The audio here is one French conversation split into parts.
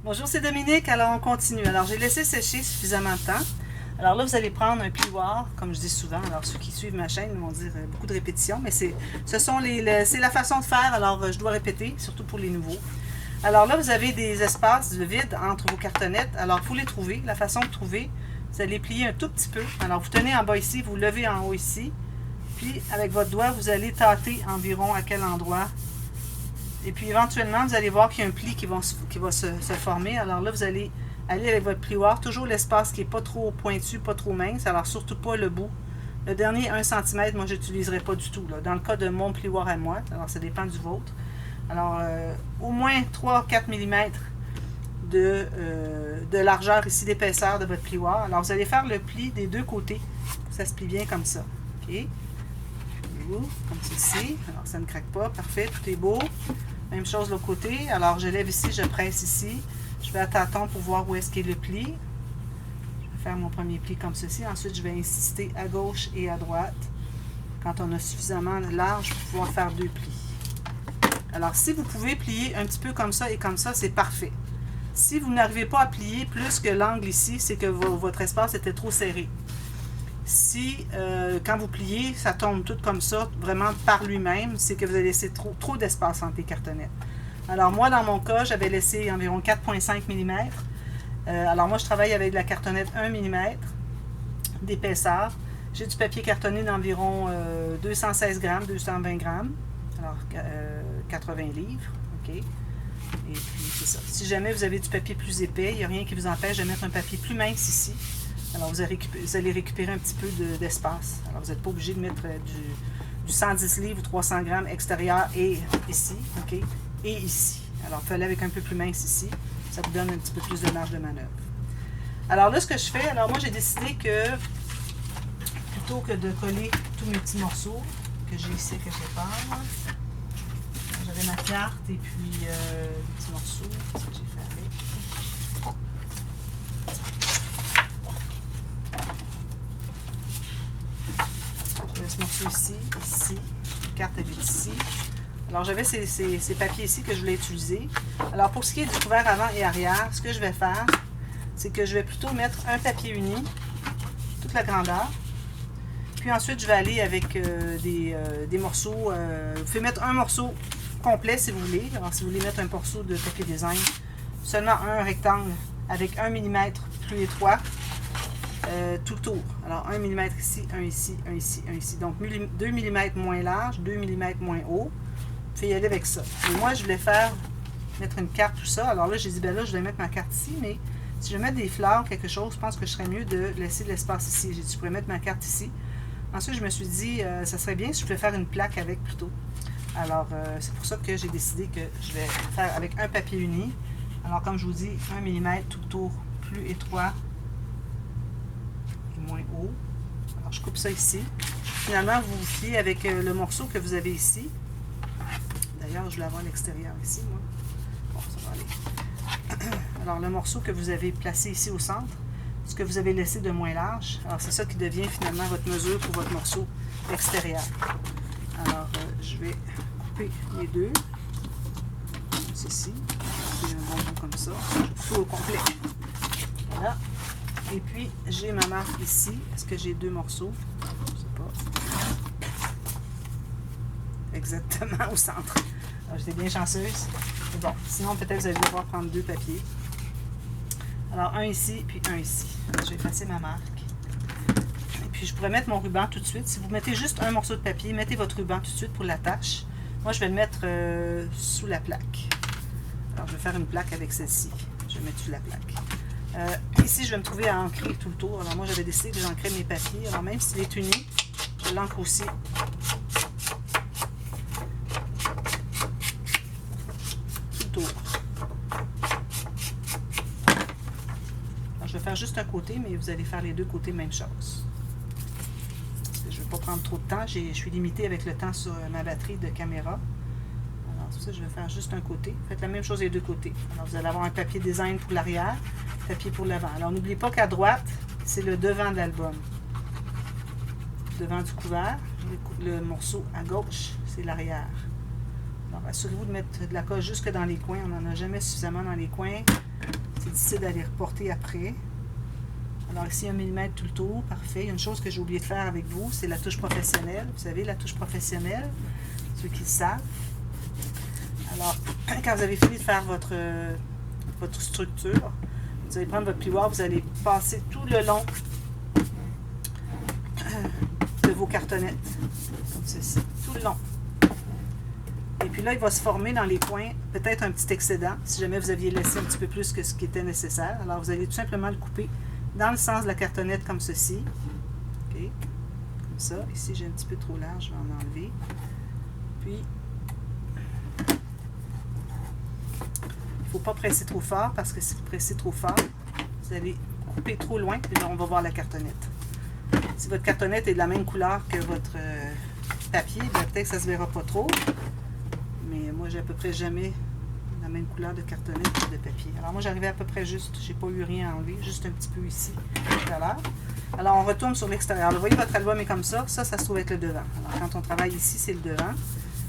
Bonjour, c'est Dominique. Alors, on continue. Alors, j'ai laissé sécher suffisamment de temps. Alors là, vous allez prendre un plioir, comme je dis souvent. Alors, ceux qui suivent ma chaîne vont dire beaucoup de répétitions, mais c'est la façon de faire. Alors, je dois répéter, surtout pour les nouveaux. Alors là, vous avez des espaces de vide entre vos cartonnettes. Alors, il faut les trouver. La façon de trouver, vous allez plier un tout petit peu. Alors, vous tenez en bas ici, vous levez en haut ici. Puis, avec votre doigt, vous allez tâter environ à quel endroit. Et puis, éventuellement, vous allez voir qu'il y a un pli qui va se former. Alors là, vous allez aller avec votre plioir. Toujours l'espace qui n'est pas trop pointu, pas trop mince. Alors, surtout pas le bout. Le dernier 1 cm, moi, je n'utiliserai pas du tout. Là. Dans le cas de mon plioir à moi, alors ça dépend du vôtre. Alors, au moins 3-4 mm de largeur ici, d'épaisseur de votre plioir. Alors, vous allez faire le pli des deux côtés. Ça se plie bien comme ça. OK? Comme ceci. Alors, ça ne craque pas. Parfait, tout est beau. Même chose de l'autre côté. Alors, je lève ici, je presse ici. Je vais à tâtons pour voir où est-ce qu'est le pli. Je vais faire mon premier pli comme ceci. Ensuite, je vais insister à gauche et à droite. Quand on a suffisamment large pour pouvoir faire deux plis. Alors, si vous pouvez plier un petit peu comme ça et comme ça, c'est parfait. Si vous n'arrivez pas à plier plus que l'angle ici, c'est que votre espace était trop serré. Si, quand vous pliez, ça tombe tout comme ça, vraiment par lui-même, c'est que vous avez laissé trop d'espace entre les cartonnettes. Alors moi, dans mon cas, j'avais laissé environ 4,5 mm. Alors moi, je travaille avec de la cartonnette 1 mm d'épaisseur. J'ai du papier cartonné d'environ 216 grammes, 220 grammes. Alors, 80 livres. OK. Et puis, c'est ça. Si jamais vous avez du papier plus épais, il n'y a rien qui vous empêche de mettre un papier plus mince ici. Alors, vous allez récupérer un petit peu d'espace. Alors, vous n'êtes pas obligé de mettre du 110 livres ou 300 grammes extérieur et ici, OK? Et ici. Alors, vous pouvez aller avec un peu plus mince ici. Ça vous donne un petit peu plus de marge de manœuvre. Alors là, ce que je fais, alors moi, j'ai décidé que, plutôt que de coller tous mes petits morceaux que j'ai ici, que je vais faire, j'avais ma carte et puis des petits morceaux, c'est ce que j'ai fait avec. Ce morceau ici, ici, la carte est ici. Alors j'avais ces papiers ici que je voulais utiliser. Alors pour ce qui est du couvert avant et arrière, ce que je vais faire, c'est que je vais plutôt mettre un papier uni, toute la grandeur. Puis ensuite je vais aller avec des morceaux. Vous pouvez mettre un morceau complet si vous voulez. Alors si vous voulez mettre un morceau de papier design, seulement un rectangle avec 1 mm plus étroit. Tout le tour. Alors, 1 mm ici, un ici, un ici, un ici. Donc, 2 mm moins large, 2 mm moins haut. Vous pouvez y aller avec ça. Et moi, je voulais mettre une carte, tout ça. Alors là, j'ai dit, ben là, je vais mettre ma carte ici, mais si je vais mettre des fleurs, quelque chose, je pense que je serais mieux de laisser de l'espace ici. J'ai dit, je pourrais mettre ma carte ici. Ensuite, je me suis dit, ça serait bien si je pouvais faire une plaque avec plutôt. Alors, c'est pour ça que j'ai décidé que je vais faire avec un papier uni. Alors, comme je vous dis, 1 mm tout le tour plus étroit. Moins haut. Alors, je coupe ça ici. Finalement, vous vous fiez avec le morceau que vous avez ici. D'ailleurs, je vais l'avoir à l'extérieur ici, moi. Bon, ça va aller. Alors, le morceau que vous avez placé ici au centre, ce que vous avez laissé de moins large, alors c'est ça qui devient finalement votre mesure pour votre morceau extérieur. Alors, je vais couper les deux. Ceci. C'est un bon bout comme ça. Tout au complet. Voilà. Et puis, j'ai ma marque ici. Est-ce que j'ai deux morceaux? Je ne sais pas. Exactement au centre. J'étais bien chanceuse. Mais bon, sinon, peut-être vous allez devoir prendre deux papiers. Alors, un ici, puis un ici. Alors, je vais passer ma marque. Et puis, je pourrais mettre mon ruban tout de suite. Si vous mettez juste un morceau de papier, mettez votre ruban tout de suite pour la tâche. Moi, je vais le mettre sous la plaque. Alors, je vais faire une plaque avec celle-ci. Je vais mettre sous la plaque. Ici, je vais me trouver à ancrer tout le tour. Alors moi, j'avais décidé que j'ancrais mes papiers. Alors même s'il est uni, je l'ancre aussi. Tout le tour. Alors, je vais faire juste un côté, mais vous allez faire les deux côtés, même chose. Parce que je ne vais pas prendre trop de temps. Je suis limitée avec le temps sur ma batterie de caméra. Alors, ça, je vais faire juste un côté. Faites la même chose des deux côtés. Alors, vous allez avoir un papier design pour l'arrière. Papier pour l'avant. Alors, n'oubliez pas qu'à droite, c'est le devant de l'album. Devant du couvert. Le morceau à gauche, c'est l'arrière. Alors, assurez-vous de mettre de la colle jusque dans les coins. On n'en a jamais suffisamment dans les coins. décide à les reporter après. Alors ici, 1 mm tout le tour, parfait. Il y a une chose que j'ai oublié de faire avec vous, c'est la touche professionnelle. Vous savez, la touche professionnelle, ceux qui le savent. Alors, quand vous avez fini de faire votre structure, vous allez prendre votre plioir, vous allez passer tout le long de vos cartonnettes, comme ceci, tout le long. Et puis là, il va se former dans les coins peut-être un petit excédent, si jamais vous aviez laissé un petit peu plus que ce qui était nécessaire. Alors, vous allez tout simplement le couper dans le sens de la cartonnette comme ceci. OK? Comme ça. Ici, j'ai un petit peu trop large, je vais en enlever. Puis, il ne faut pas presser trop fort parce que si vous pressez trop fort, vous allez couper trop loin et là, on va voir la cartonnette. Si votre cartonnette est de la même couleur que votre papier, peut-être que ça ne se verra pas trop. Mais moi, j'ai à peu près jamais la même couleur de cartonnette que de papier. Alors moi, j'arrivais à peu près juste, j'ai pas eu rien à enlever, juste un petit peu ici, tout à l'heure. Alors, on retourne sur l'extérieur. Vous voyez, votre album est comme ça. Ça se trouve être le devant. Alors, quand on travaille ici, c'est le devant.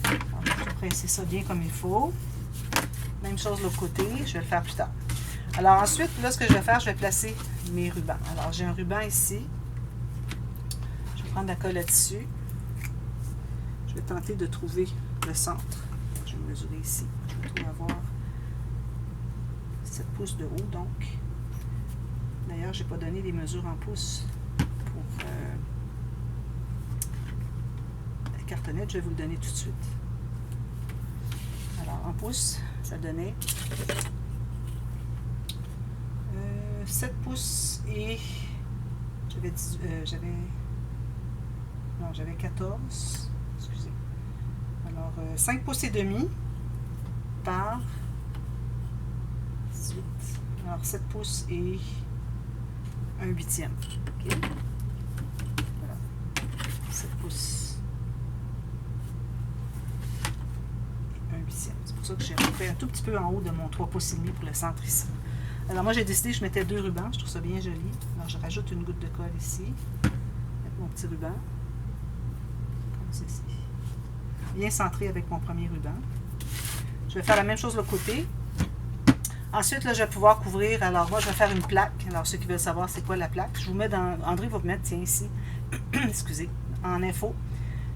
Alors, je vais presser ça bien comme il faut. Même chose de l'autre côté. Je vais le faire plus tard. Alors, ensuite, là, ce que je vais faire, je vais placer mes rubans. Alors, j'ai un ruban ici. Je vais prendre la colle à tissu. Je vais tenter de trouver le centre. Je vais mesurer ici. Je vais avoir 7 pouces de haut, donc. D'ailleurs, je n'ai pas donné les mesures en pouces pour la cartonnette. Je vais vous le donner tout de suite. Alors, en pouces, ça donnait 7 pouces et j'avais 14. Excusez. Alors, 5 pouces et demi par 18. Alors, 7 pouces et 1/8. OK? Voilà. 7 pouces et 1/8. C'est pour ça que j'ai refait un tout petit peu en haut de mon 3 pouces et demi pour le centre ici. Alors, moi, j'ai décidé que je mettais 2 rubans. Je trouve ça bien joli. Alors, je rajoute une goutte de colle ici. Avec mon petit ruban. Comme ceci. Bien centré avec mon premier ruban. Je vais faire la même chose de l'autre côté. Ensuite, là, je vais pouvoir couvrir. Alors, moi, je vais faire une plaque. Alors, ceux qui veulent savoir c'est quoi la plaque, je vous mets dans... André va vous mettre, tiens, ici, excusez, en info,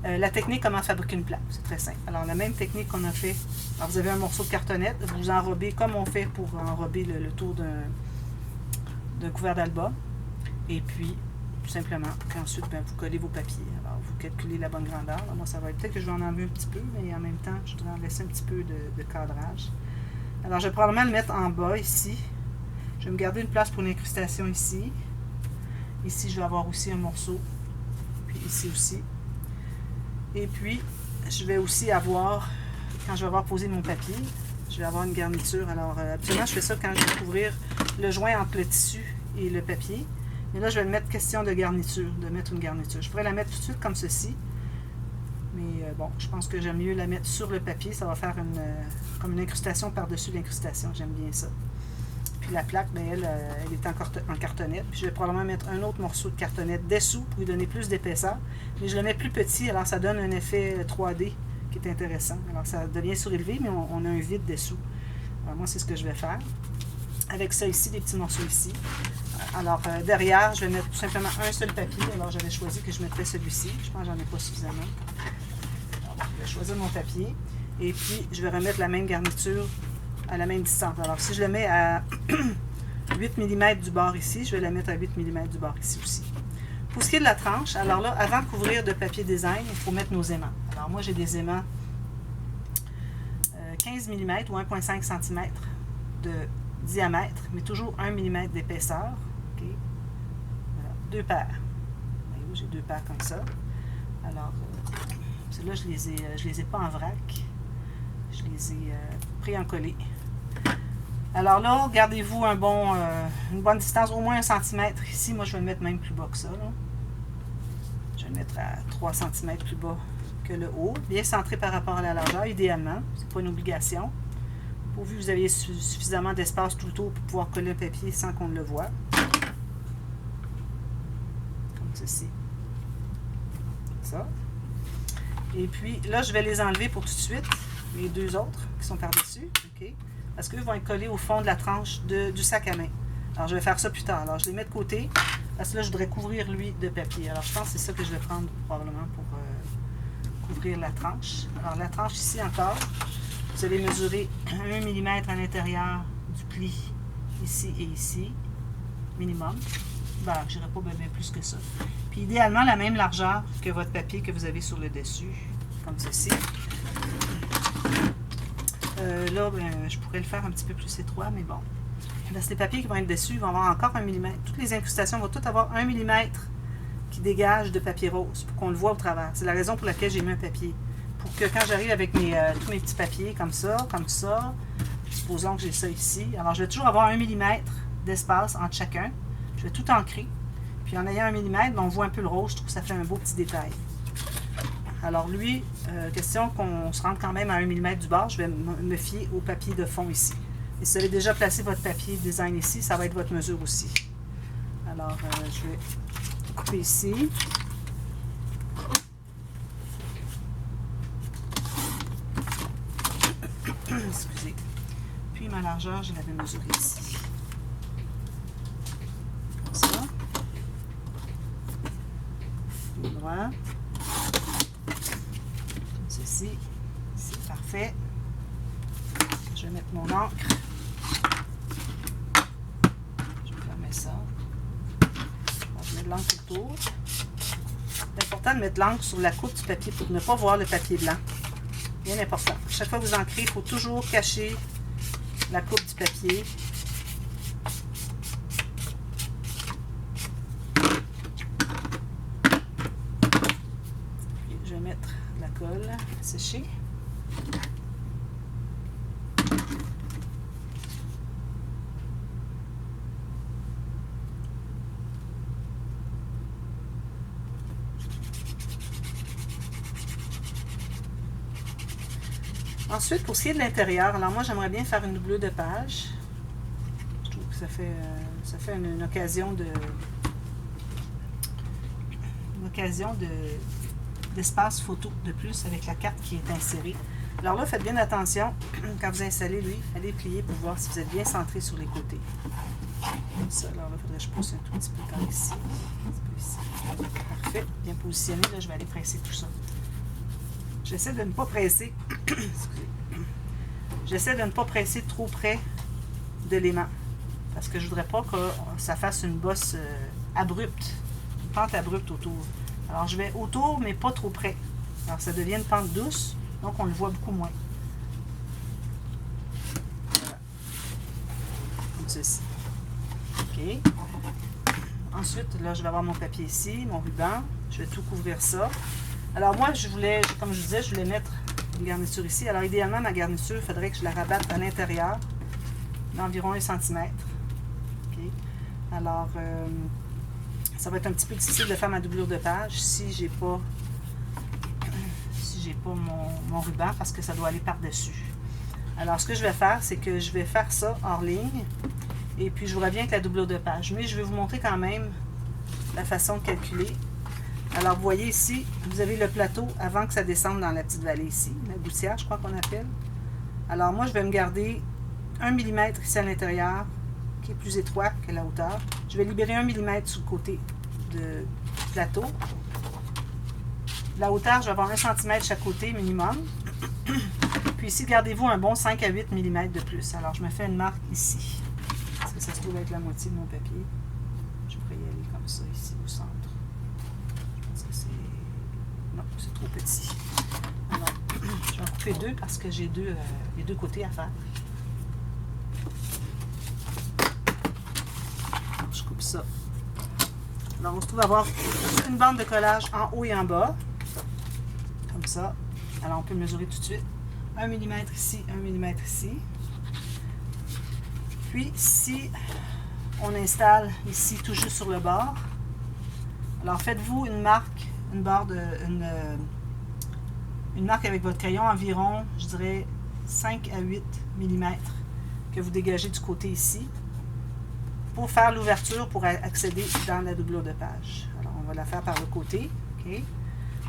la technique comment fabriquer une plaque. C'est très simple. Alors, la même technique qu'on a fait. Alors, vous avez un morceau de cartonnette. Vous enrobez comme on fait pour enrober le tour d'un couvert d'album. Et puis, tout simplement, ensuite, ben, vous collez vos papiers. Alors, vous calculez la bonne grandeur. Alors, moi, ça va être peut-être que je vais en enlever un petit peu, mais en même temps, je voudrais en laisser un petit peu de cadrage. Alors, je vais probablement le mettre en bas, ici. Je vais me garder une place pour l'incrustation ici. Ici, je vais avoir aussi un morceau. Puis ici aussi. Et puis, je vais aussi avoir, quand je vais avoir posé mon papier, je vais avoir une garniture. Alors, habituellement, je fais ça quand je vais couvrir le joint entre le tissu et le papier. Mais là, je vais le mettre question de garniture, de mettre une garniture. Je pourrais la mettre tout de suite comme ceci. Mais bon, je pense que j'aime mieux la mettre sur le papier. Ça va faire comme une incrustation par-dessus l'incrustation. J'aime bien ça. Puis la plaque, bien, elle est en cartonnette. Puis je vais probablement mettre un autre morceau de cartonnette dessous pour lui donner plus d'épaisseur. Mais je le mets plus petit, alors ça donne un effet 3D qui est intéressant. Alors ça devient surélevé, mais on a un vide dessous. Alors moi, c'est ce que je vais faire. Avec ça ici, des petits morceaux ici. Alors derrière, je vais mettre tout simplement un seul papier. Alors j'avais choisi que je mettrais celui-ci. Je pense que j'en ai pas suffisamment. Alors, je vais choisir mon papier. Et puis, je vais remettre la même garniture à la même distance. Alors, si je le mets à 8 mm du bord ici, je vais la mettre à 8 mm du bord ici aussi. Pour ce qui est de la tranche, alors là, avant de couvrir de papier design, il faut mettre nos aimants. Alors, moi, j'ai des aimants 15 mm ou 1,5 cm de diamètre, mais toujours 1 mm d'épaisseur. OK? Voilà, 2 paires. J'ai 2 paires comme ça. Alors, celles-là, je les ai pas en vrac. Je les ai pré-encollés. Alors là, gardez-vous une bonne distance, au moins 1 cm. Ici, moi, je vais le mettre même plus bas que ça. Là. Je vais le mettre à 3 cm plus bas que le haut. Bien centré par rapport à la largeur, idéalement. Ce n'est pas une obligation. Pourvu que vous ayez suffisamment d'espace tout le tour pour pouvoir coller un papier sans qu'on le voie. Comme ceci. Ça. Et puis, là, je vais les enlever pour tout de suite. Les 2 autres qui sont par-dessus. OK. parce qu'eux vont être collés au fond de la tranche du sac à main. Alors, je vais faire ça plus tard. Alors, je les mets de côté, parce que là, je voudrais couvrir lui de papier. Alors, je pense que c'est ça que je vais prendre probablement pour couvrir la tranche. Alors, la tranche ici encore, vous allez mesurer 1 mm à l'intérieur du pli, ici et ici, minimum. Ben, je n'irai pas bien plus que ça. Puis, idéalement, la même largeur que votre papier que vous avez sur le dessus, comme ceci. Là, ben, je pourrais le faire un petit peu plus étroit, mais bon. Parce que les papiers qui vont être dessus vont avoir encore 1 mm. Toutes les incrustations vont toutes avoir 1 mm qui dégage de papier rose pour qu'on le voit au travers. C'est la raison pour laquelle j'ai mis un papier. Pour que quand j'arrive avec tous mes petits papiers comme ça, supposons que j'ai ça ici. Alors, je vais toujours avoir 1 mm d'espace entre chacun. Je vais tout ancrer. Puis en ayant 1 mm, on voit un peu le rose. Je trouve que ça fait un beau petit détail. Alors lui, question qu'on se rende quand même à 1 mm du bord, je vais me fier au papier de fond ici. Et si vous avez déjà placé votre papier design ici, ça va être votre mesure aussi. Alors, je vais couper ici. Excusez. Puis ma largeur, je l'avais mesurée ici. Comme ça. Le droit. Ceci, c'est parfait. Je vais mettre mon encre. Je vais fermer ça. Je mets de l'encre autour. C'est important de mettre l'encre sur la coupe du papier pour ne pas voir le papier blanc. Bien important. Chaque fois que vous ancrez, il faut toujours cacher la coupe du papier. Je vais mettre la colle à sécher. Ensuite, pour ce qui est de l'intérieur, alors moi j'aimerais bien faire une doublure de page. Je trouve que ça fait une occasion d'espace photo de plus avec la carte qui est insérée. Alors là, faites bien attention, quand vous installez lui, allez plier pour voir si vous êtes bien centré sur les côtés. Comme ça, alors là, il faudrait que je pousse un tout petit peu par ici. Un petit peu ici. Parfait, bien positionné, là je vais aller presser tout ça. J'essaie de ne pas presser. J'essaie de ne pas presser trop près de l'aimant. Parce que je ne voudrais pas que ça fasse une bosse abrupte. Une pente abrupte autour. Alors je vais autour, mais pas trop près. Alors ça devient une pente douce. Donc on le voit beaucoup moins. Voilà. Comme ceci. OK. Ensuite, là, je vais avoir mon papier ici, mon ruban. Je vais tout couvrir ça. Alors moi, comme je disais, je voulais mettre une garniture ici. Alors idéalement, ma garniture, il faudrait que je la rabatte à l'intérieur d'environ 1 cm. Okay. Alors, ça va être un petit peu difficile de faire ma doublure de page si j'ai pas mon ruban parce que ça doit aller par-dessus. Alors, ce que je vais faire, c'est que je vais faire ça hors ligne et puis je vous reviens avec la doublure de page. Mais je vais vous montrer quand même la façon de calculer. Alors, vous voyez ici, vous avez le plateau avant que ça descende dans la petite vallée ici, la gouttière, je crois qu'on appelle. Alors, moi, je vais me garder 1 mm ici à l'intérieur, qui est plus étroit que la hauteur. Je vais libérer 1 mm sur le côté du plateau. La hauteur, je vais avoir 1 cm chaque côté minimum. Puis ici, gardez-vous un bon 5 à 8 mm de plus. Alors, je me fais une marque ici. Parce que ça se trouve être la moitié de mon papier. Je pourrais y aller comme ça, ici, au centre. Non, c'est trop petit. Alors, je vais en couper deux parce que j'ai les deux côtés à faire. Je coupe ça. Alors, on se trouve avoir une bande de collage en haut et en bas. Comme ça. Alors, on peut mesurer tout de suite. 1 mm ici, 1 mm ici. Puis, si on installe ici tout juste sur le bord, alors faites-vous une marque. Une marque avec votre crayon environ, je dirais, 5 à 8 mm que vous dégagez du côté ici pour faire l'ouverture pour accéder dans la doublure de page. Alors, on va la faire par le côté. Okay.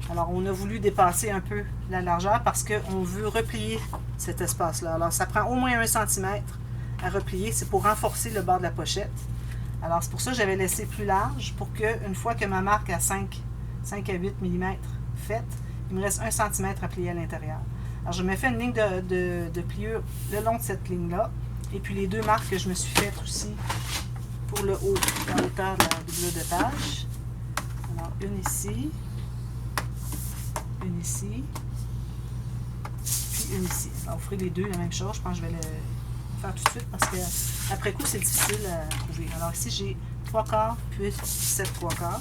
Alors, on a voulu dépasser un peu la largeur parce qu'on veut replier cet espace-là. Alors, ça prend au moins 1 cm à replier. C'est pour renforcer le bord de la pochette. Alors, c'est pour ça que j'avais laissé plus large pour qu'une fois que ma marque à 5 à 8 mm faite, il me reste 1 cm à plier à l'intérieur. Alors, je me fais une ligne de pliure le long de cette ligne-là. Et puis, les 2 marques que je me suis faites aussi pour le haut, la hauteur de la doublure de page. Alors, une ici, puis une ici. Alors, vous ferez les deux la même chose. Je pense que je vais le faire tout de suite parce que après coup, c'est difficile à trouver. Alors, ici, j'ai 3/4 puis 7/3.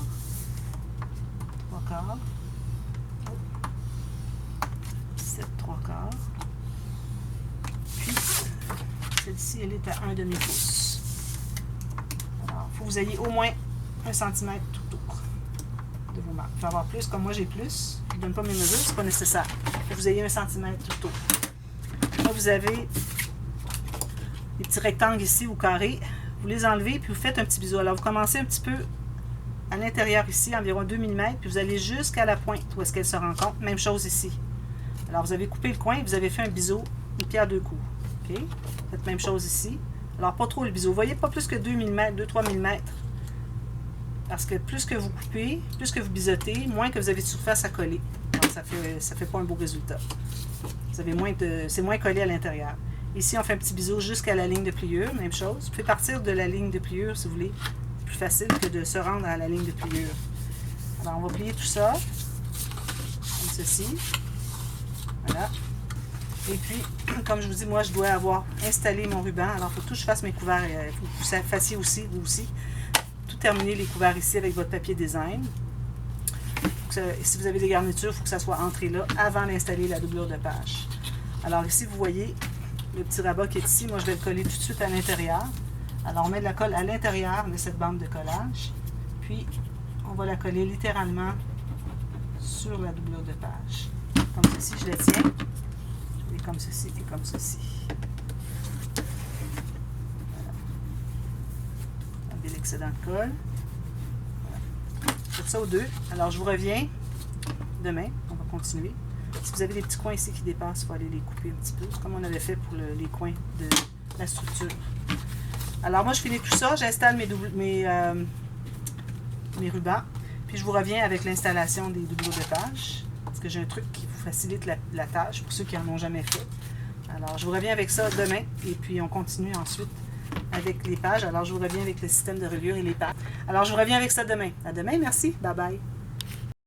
3/4. 7/3. Puis, celle-ci, elle est à 1 demi-pouce. Alors, il faut que vous ayez au moins 1 cm tout autour de vos marques. Vous pouvez avoir plus, comme moi j'ai plus. Je ne donne pas mes mesures, c'est pas nécessaire. Il faut que vous ayez 1 cm tout autour. Là, vous avez des petits rectangles ici ou carrés. Vous les enlevez puis vous faites un petit biseau. Alors, vous commencez un petit peu à l'intérieur ici, environ 2 mm, puis vous allez jusqu'à la pointe où est-ce qu'elle se rencontre. Même chose ici. Alors, vous avez coupé le coin et vous avez fait un biseau, une pierre deux coups. OK? Faites même chose ici. Alors, pas trop le biseau. Vous voyez, pas plus que 2 mm, 2-3 mm. Parce que plus que vous coupez, plus que vous bisotez, moins que vous avez de surface à coller. Alors, ça fait pas un beau résultat. Vous avez c'est moins collé à l'intérieur. Ici, on fait un petit biseau jusqu'à la ligne de pliure. Même chose. Vous pouvez partir de la ligne de pliure, si vous voulez. Plus facile que de se rendre à la ligne de pliure. Alors, on va plier tout ça. Comme ceci. Voilà. Et puis, comme je vous dis, moi, je dois avoir installé mon ruban. Alors, il faut que je fasse mes couverts. Il faut que vous fassiez aussi, vous aussi, tout terminer les couverts ici avec votre papier design. Si vous avez des garnitures, il faut que ça soit entré là avant d'installer la doublure de page. Alors ici, vous voyez le petit rabat qui est ici. Moi, je vais le coller tout de suite à l'intérieur. Alors, on met de la colle à l'intérieur de cette bande de collage. Puis, on va la coller littéralement sur la doublure de page. Comme ceci, je le tiens. Et comme ceci, et comme ceci. Voilà. Enlever l'excédent de colle. Voilà. Faites ça aux deux. Alors, je vous reviens demain. On va continuer. Si vous avez des petits coins ici qui dépassent, il faut aller les couper un petit peu, comme on avait fait pour les coins de la structure. Alors, moi, je finis tout ça. J'installe mes rubans. Puis, je vous reviens avec l'installation des doublures de page. Parce que j'ai un truc qui vous facilite la tâche pour ceux qui n'en ont jamais fait. Alors, je vous reviens avec ça demain. Et puis, on continue ensuite avec les pages. Alors, je vous reviens avec le système de reliure et les pages. Alors, je vous reviens avec ça demain. À demain, merci. Bye bye.